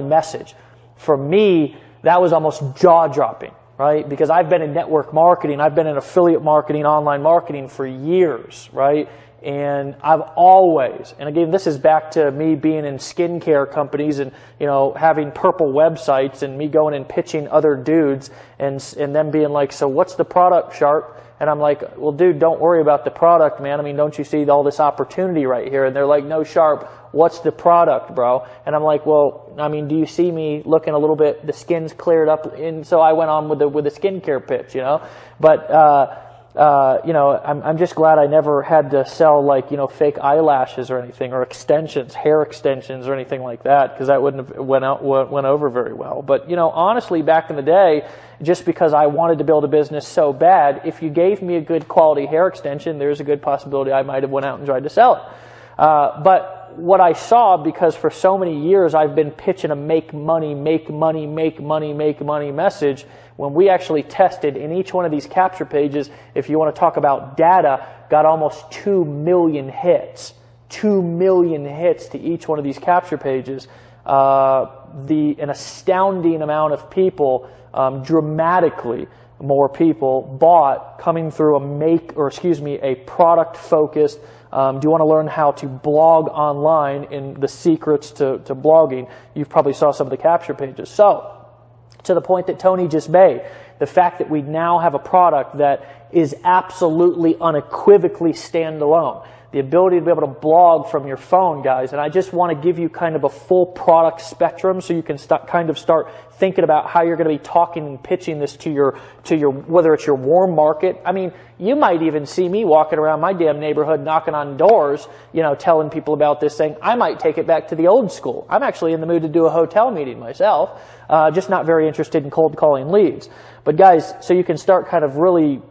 message. For me, that was almost jaw dropping. Right? Because I've been in network marketing, I've been in affiliate marketing, online marketing for years, right? And I've always, and again, this is back to me being in skincare companies and, having purple websites and me going and pitching other dudes and them being like, so what's the product, Sharp? And I'm like, well, dude, don't worry about the product, man. I mean, don't you see all this opportunity right here? And they're like, no, Sharp, what's the product, bro? And I'm like, well, I mean, do you see me looking a little bit, the skin's cleared up? And so I went on with the skincare pitch, But, I'm just glad I never had to sell fake eyelashes or anything, or extensions, hair extensions or anything like that, because that wouldn't have went over very well. But, honestly, back in the day, just because I wanted to build a business so bad, if you gave me a good quality hair extension, there's a good possibility I might have went out and tried to sell it. But what I saw, because for so many years I've been pitching a make money message, when we actually tested in each one of these capture pages, if you want to talk about data, got almost 2 million hits. 2 million hits to each one of these capture pages. An astounding amount of people, dramatically more people bought coming through a product focused. Do you want to learn how to blog online and the secrets to blogging? You probably saw some of the capture pages. So, to the point that Tony just made, the fact that we now have a product that is absolutely unequivocally standalone. The ability to be able to blog from your phone, guys. And I just want to give you kind of a full product spectrum so you can start thinking about how you're going to be talking and pitching this to your whether it's your warm market. I mean, you might even see me walking around my damn neighborhood knocking on doors, telling people about this thing. I might take it back to the old school. I'm actually in the mood to do a hotel meeting myself, just not very interested in cold calling leads. But guys, so you can start kind of really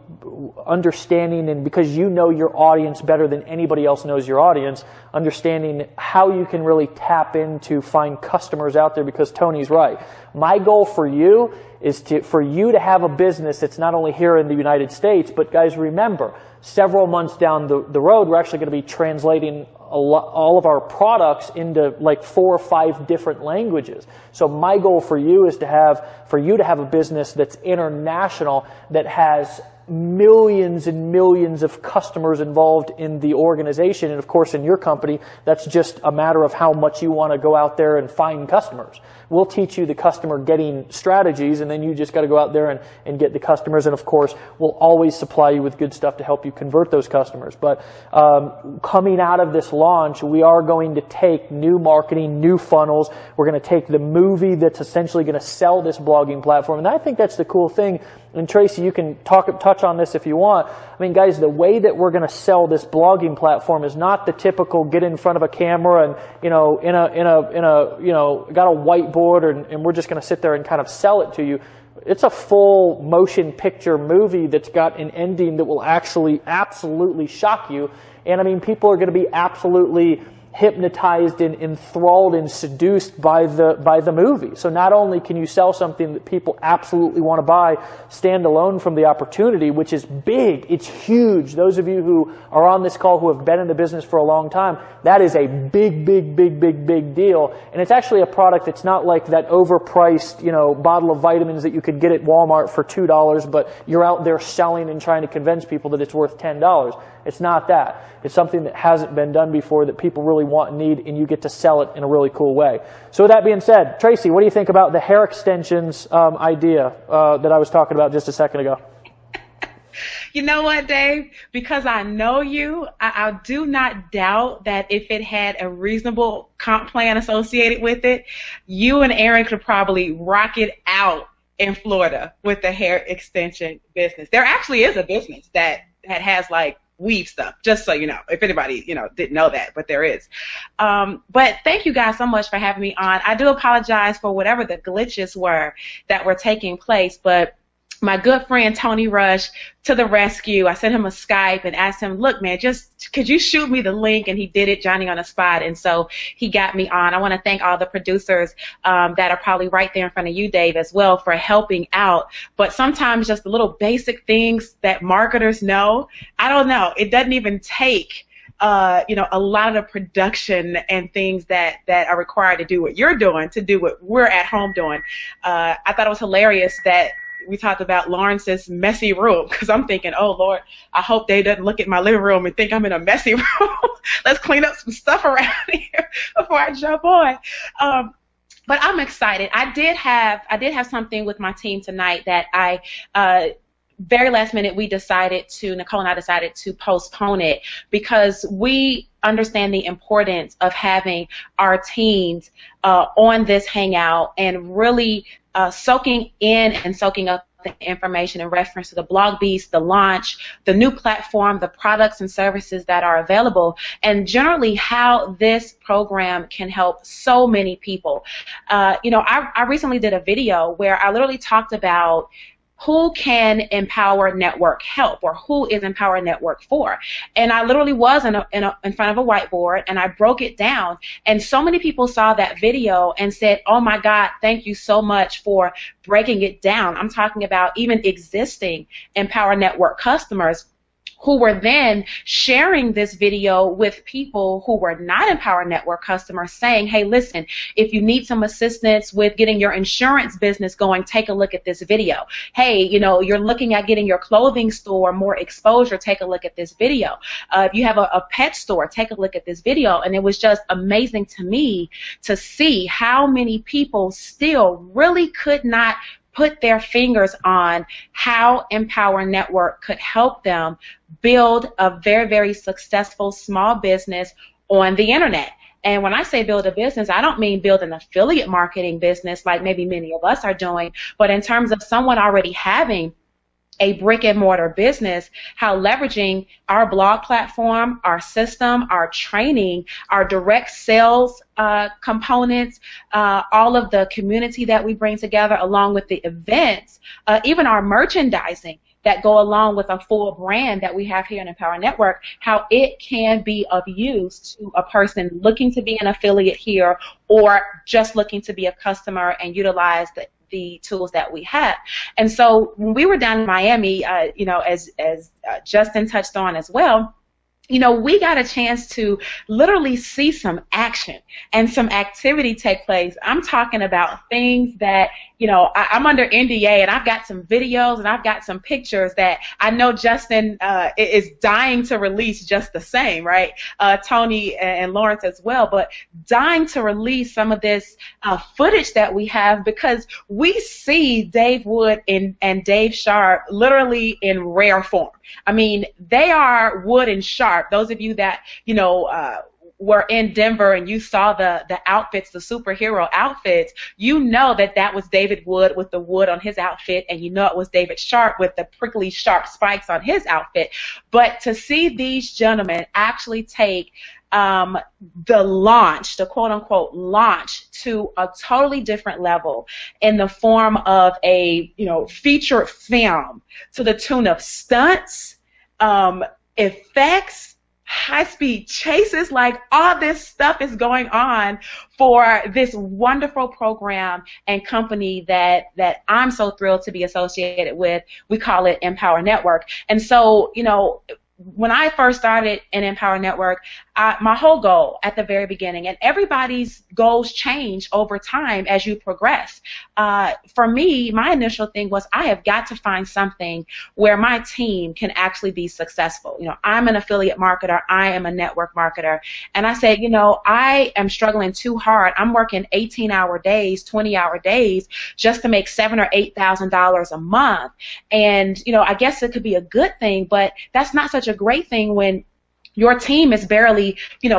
understanding, and because you know your audience better than anybody else knows your audience, understanding how you can really tap into find customers out there, because Tony's right. My goal for you is for you to have a business that's not only here in the United States, but guys, remember, several months down the road, we're actually going to be translating all of our products into like 4 or 5 different languages. So my goal for you is for you to have a business that's international, that has millions and millions of customers involved in the organization. And of course, in your company, that's just a matter of how much you want to go out there and find customers. We'll teach you the customer getting strategies, and then you just got to go out there and get the customers. And of course, we'll always supply you with good stuff to help you convert those customers. But coming out of this launch, we are going to take new marketing, new funnels. We're going to take the movie that's essentially going to sell this blogging platform. And I think that's the cool thing. And Tracy, you can touch on this if you want. I mean, guys, the way that we're going to sell this blogging platform is not the typical get in front of a camera and, you know, got a whiteboard and we're just going to sit there and kind of sell it to you. It's a full motion picture movie that's got an ending that will actually absolutely shock you. And I mean, people are going to be absolutely hypnotized and enthralled and seduced by the movie. So not only can you sell something that people absolutely want to buy standalone from the opportunity, which is big, it's huge. Those of you who are on this call who have been in the business for a long time, that is a big deal. And it's actually a product that's not like that overpriced, you know, bottle of vitamins that you could get at Walmart for $2, but you're out there selling and trying to convince people that it's worth $10. It's not that. It's something that hasn't been done before that people really want and need, and you get to sell it in a really cool way. So with that being said, Tracy, what do you think about the hair extensions idea that I was talking about just a second ago? You know what, Dave? Because I know you, I do not doubt that if it had a reasonable comp plan associated with it, you and Aaron could probably rock it out in Florida with the hair extension business. There actually is a business that has like weave stuff, just so you know, if anybody, you know, didn't know that, but there is. But thank you guys so much for having me on. I do apologize for whatever the glitches were that were taking place, but my good friend Tony Rush to the rescue. I sent him a Skype and asked him, look, man, just could you shoot me the link? And he did it, Johnny on the spot. And so he got me on. I want to thank all the producers that are probably right there in front of you, Dave, as well, for helping out. But sometimes just the little basic things that marketers know, I don't know. It doesn't even take you know, a lot of the production and things that are required to do what you're doing, to do what we're at home doing. I thought it was hilarious that we talked about Lawrence's messy room, because I'm thinking, oh, Lord, I hope Dave doesn't look at my living room and think I'm in a messy room. Let's clean up some stuff around here before I jump on. But I'm excited. I did have something with my team tonight that very last minute Nicole and I decided to postpone it because we understand the importance of having our teams on this Hangout and really soaking in and soaking up the information in reference to the Blog Beast, the launch, the new platform, the products and services that are available, and generally how this program can help so many people. You know, I recently did a video where I literally talked about who can Empower Network help, or who is Empower Network for? And I literally was in front of a whiteboard, and I broke it down, and so many people saw that video and said, oh my God, thank you so much for breaking it down. I'm talking about even existing Empower Network customers who were then sharing this video with people who were not Empower Network customers, saying, hey, listen, if you need some assistance with getting your insurance business going, take a look at this video. Hey, you know, you're looking at getting your clothing store more exposure, take a look at this video. If you have a pet store, take a look at this video. And it was just amazing to me to see how many people still really could not put their fingers on how Empower Network could help them build a very, very successful small business on the internet. And when I say build a business, I don't mean build an affiliate marketing business like maybe many of us are doing, but in terms of someone already having a brick and mortar business, how leveraging our blog platform, our system, our training, our direct sales components, all of the community that we bring together along with the events, even our merchandising that go along with a full brand that we have here in Empower Network, how it can be of use to a person looking to be an affiliate here or just looking to be a customer and utilize the tools that we have. And so when we were down in Miami, you know, as Justin touched on as well, we got a chance to literally see some action and some activity take place. I'm talking about things that, I'm under NDA, and I've got some videos and I've got some pictures that I know Justin is dying to release just the same, right? Tony and Lawrence as well, but dying to release some of this footage that we have, because we see Dave Wood and Dave Sharp literally in rare form. I mean, they are Wood and Sharp. Those of you that, were in Denver and you saw the outfits, the superhero outfits, you know that was David Wood with the wood on his outfit, and it was David Sharp with the prickly sharp spikes on his outfit. But to see these gentlemen actually take the launch, the quote-unquote launch, to a totally different level in the form of a featured film to the tune of stunts, effects, high-speed chases, like all this stuff is going on for this wonderful program and company that I'm so thrilled to be associated with. We call it Empower Network. And so, when I first started in Empower Network, my whole goal at the very beginning, and everybody's goals change over time as you progress. For me, my initial thing was I have got to find something where my team can actually be successful. I'm an affiliate marketer. I am a network marketer. And I said, I am struggling too hard. I'm working 18-hour days, 20-hour days just to make $7,000 or $8,000 a month. And, I guess it could be a good thing, but that's not such a great thing when your team is barely,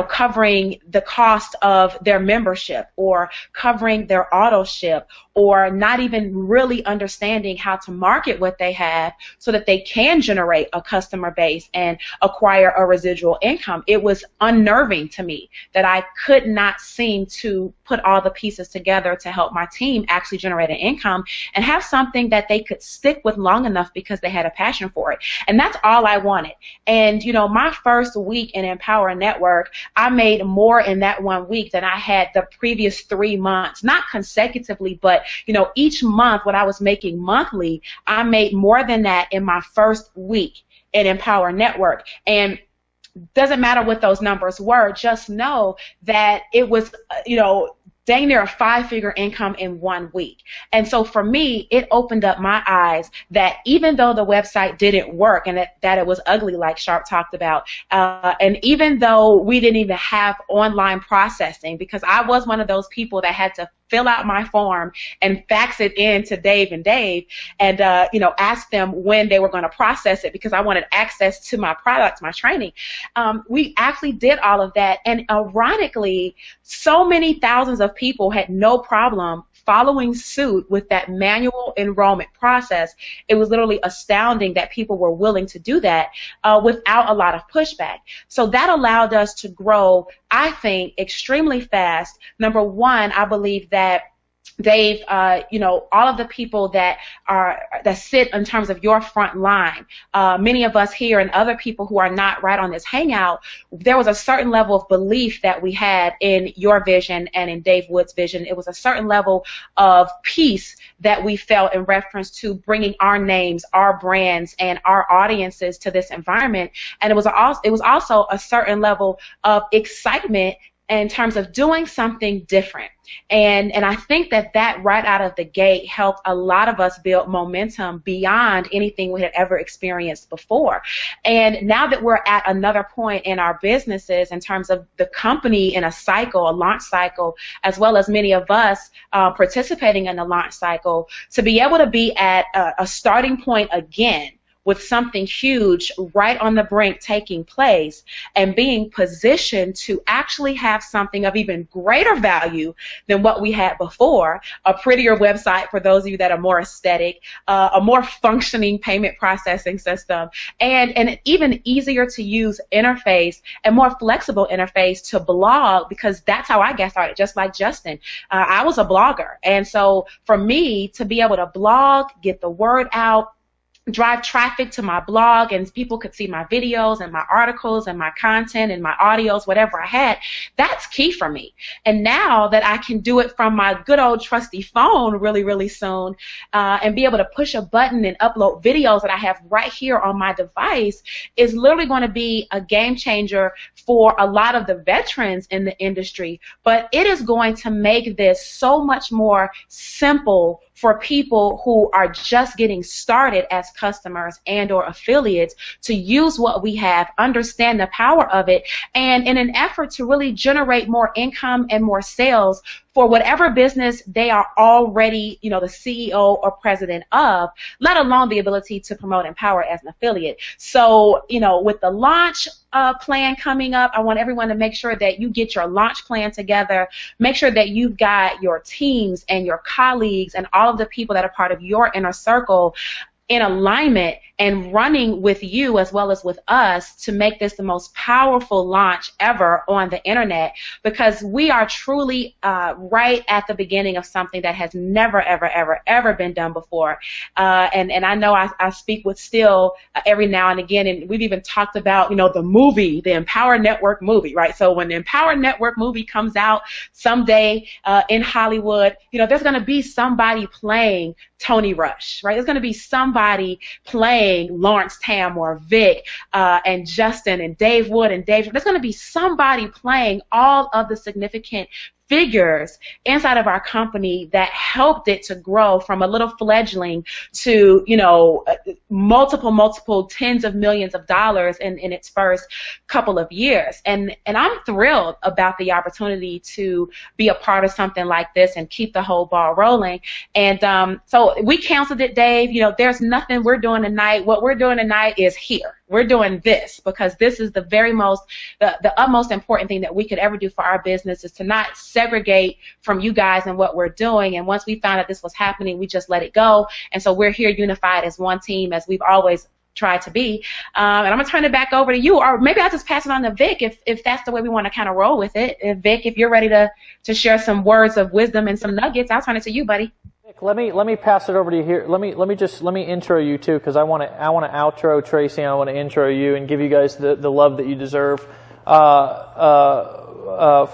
covering the cost of their membership or covering their auto ship, or not even really understanding how to market what they have so that they can generate a customer base and acquire a residual income. It was unnerving to me that I could not seem to put all the pieces together to help my team actually generate an income and have something that they could stick with long enough because they had a passion for it. And that's all I wanted. And, my first week in Empower Network, I made more in that 1 week than I had the previous 3 months, not consecutively, but each month what I was making monthly, I made more than that in my first week in Empower Network. And doesn't matter what those numbers were, just know that it was, dang near a 5-figure income in 1 week. And so for me, it opened up my eyes that even though the website didn't work and that it was ugly, like Sharp talked about, and even though we didn't even have online processing, because I was one of those people that had to fill out my form and fax it in to Dave and ask them when they were going to process it because I wanted access to my products, my training. We actually did all of that, and ironically, so many thousands of people had no problem following suit with that manual enrollment process. It was literally astounding that people were willing to do that without a lot of pushback. So that allowed us to grow, I think, extremely fast. Number one, I believe that Dave, all of the people that sit in terms of your front line, many of us here and other people who are not right on this Hangout, there was a certain level of belief that we had in your vision and in Dave Wood's vision. It was a certain level of peace that we felt in reference to bringing our names, our brands, and our audiences to this environment. And it was also a certain level of excitement in terms of doing something different. And I think that right out of the gate helped a lot of us build momentum beyond anything we had ever experienced before. And now that we're at another point in our businesses in terms of the company in a cycle, a launch cycle, as well as many of us participating in the launch cycle, to be able to be at a starting point again with something huge right on the brink taking place and being positioned to actually have something of even greater value than what we had before, a prettier website for those of you that are more aesthetic, a more functioning payment processing system, and an even easier to use interface and more flexible interface to blog, because that's how I got started, just like Justin. I was a blogger, and so for me to be able to blog, get the word out, drive traffic to my blog and people could see my videos and my articles and my content and my audios, whatever I had, that's key for me. And now that I can do it from my good old trusty phone really, really soon, and be able to push a button and upload videos that I have right here on my device is literally going to be a game changer for a lot of the veterans in the industry. But it is going to make this so much more simple for people who are just getting started as customers and or affiliates to use what we have, understand the power of it, and in an effort to really generate more income and more sales for whatever business they are already, the CEO or president of, let alone the ability to promote and power as an affiliate. So, with the launch plan coming up, I want everyone to make sure that you get your launch plan together. Make sure that you've got your teams and your colleagues and all of the people that are part of your inner circle in alignment and running with you as well as with us to make this the most powerful launch ever on the internet, because we are truly right at the beginning of something that has never, ever, ever, ever been done before. And I know I speak with Still every now and again, and we've even talked about, the movie, the Empower Network movie, right? So when the Empower Network movie comes out someday in Hollywood, there's going to be somebody playing Tony Rush, right? There's going to be somebody playing Lawrence Tam or Vic and Justin and Dave Wood and Dave. There's going to be somebody playing all of the significant figures inside of our company that helped it to grow from a little fledgling to, multiple tens of millions of dollars in its first couple of years. And I'm thrilled about the opportunity to be a part of something like this and keep the whole ball rolling. And so we canceled it, Dave. There's nothing we're doing tonight. What we're doing tonight is here. We're doing this because this is the utmost important thing that we could ever do for our business, is to not segregate from you guys and what we're doing. And once we found out this was happening, we just let it go. And so we're here unified as one team, as we've always tried to be. And I'm going to turn it back over to you, or maybe I'll just pass it on to Vic if that's the way we want to kind of roll with it. Vic, if you're ready to share some words of wisdom and some nuggets, I'll turn it to you, buddy. Let me pass it over to you here. Let me intro you too, because I want to outro Tracy, and I want to intro you and give you guys the love that you deserve.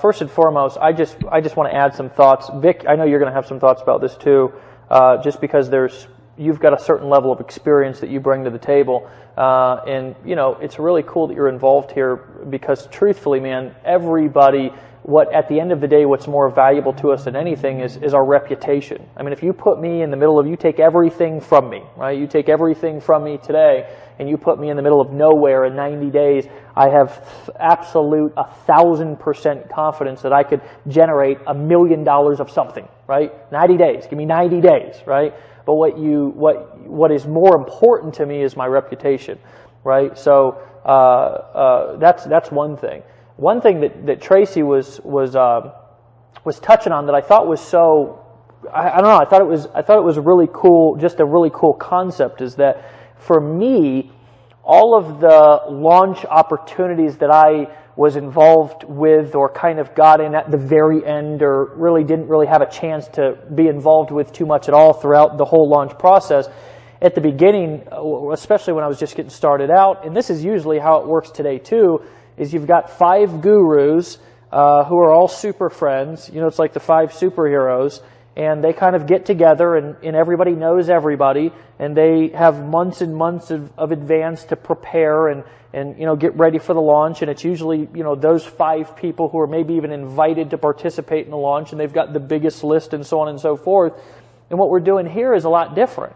First and foremost, I just want to add some thoughts. Vic, I know you're going to have some thoughts about this too, just because you've got a certain level of experience that you bring to the table, and it's really cool that you're involved here, because truthfully, man, everybody. At the end of the day, what's more valuable to us than anything is our reputation. I mean, if you put me in the middle of, you take everything from me, right? You take everything from me today, and you put me in the middle of nowhere in 90 days, I have absolute 1,000% confidence that I could generate $1 million of something, right? 90 days. Give me 90 days, right? But what is more important to me is my reputation, right? So that's one thing. One thing that Tracy was touching on that I thought was so, I don't know, I thought it was really cool, just a really cool concept, is that for me, all of the launch opportunities that I was involved with or kind of got in at the very end, or really didn't really have a chance to be involved with too much at all throughout the whole launch process, at the beginning, especially when I was just getting started out, and this is usually how it works today too, is you've got 5 gurus who are all super friends. It's like the 5 superheroes, and they kind of get together, and everybody knows everybody, and they have months and months of advance to prepare and get ready for the launch. And it's usually those 5 people who are maybe even invited to participate in the launch, and they've got the biggest list and so on and so forth. And what we're doing here is a lot different.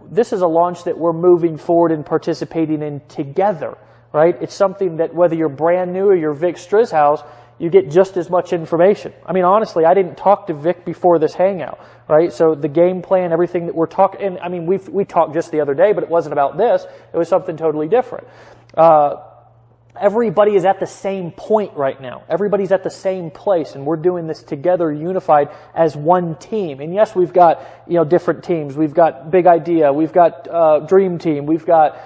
This is a launch that we're moving forward and participating in together. Right? It's something that whether you're brand new or you're Vic Strizhouse, you get just as much information. I mean, honestly, I didn't talk to Vic before this hangout, right? So the game plan, everything that we're talking, and I mean, we talked just the other day, but it wasn't about this. It was something totally different. Everybody is at the same point right now. Everybody's at the same place, and we're doing this together, unified as one team. And yes, we've got different teams. We've got Big Idea. We've got Dream Team. We've got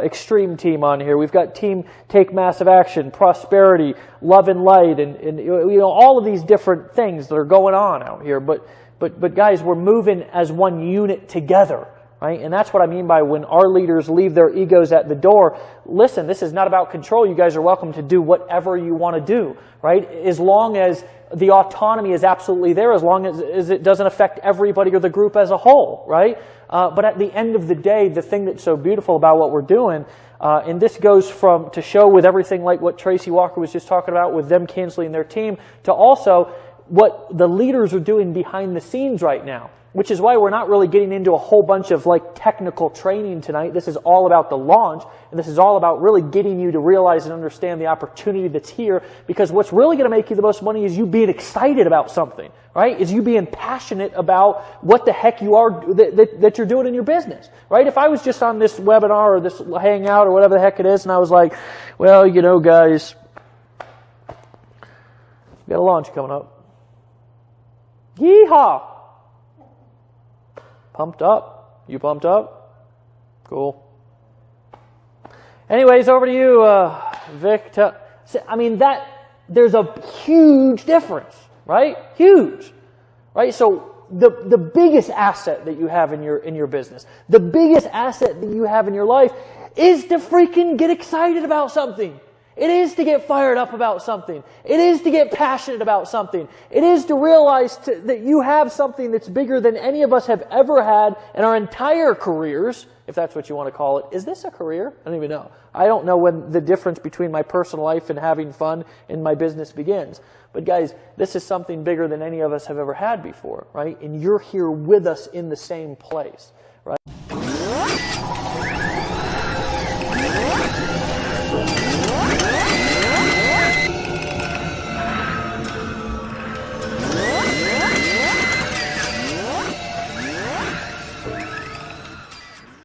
Extreme Team on here. We've got Team Take Massive Action, Prosperity, Love and Light, and all of these different things that are going on out here. But guys, we're moving as one unit together. right? And that's what I mean by when our leaders leave their egos at the door. Listen, this is not about control. You guys are welcome to do whatever you want to do, right? As long as the autonomy is absolutely there, as long as it doesn't affect everybody or the group as a whole, right? But at the end of the day, the thing that's so beautiful about what we're doing, and this goes from to show with everything like what Tracy Walker was just talking about with them canceling their team, to also what the leaders are doing behind the scenes right now, which is why we're not really getting into a whole bunch of like technical training tonight. This is all about the launch, and this is all about really getting you to realize and understand the opportunity that's here, because what's really going to make you the most money is you being excited about something, right? Is you being passionate about what the heck you are, that you're doing in your business, right? If I was just on this webinar or this hangout or whatever the heck it is, and I was like, well, you know, guys, we got a launch coming up. Yeehaw! Pumped up? You pumped up? Cool. Anyways, over to you, Vic. I mean, there's a huge difference, right? Huge, right? So the biggest asset that you have in your business, the biggest asset that you have in your life, is to freaking get excited about something. It is to get fired up about something. It is to get passionate about something. It is to realize that you have something that's bigger than any of us have ever had in our entire careers, if that's what you want to call it. Is this a career? I don't even know. I don't know when the difference between my personal life and having fun in my business begins. But guys, this is something bigger than any of us have ever had before, right? And you're here with us in the same place, right?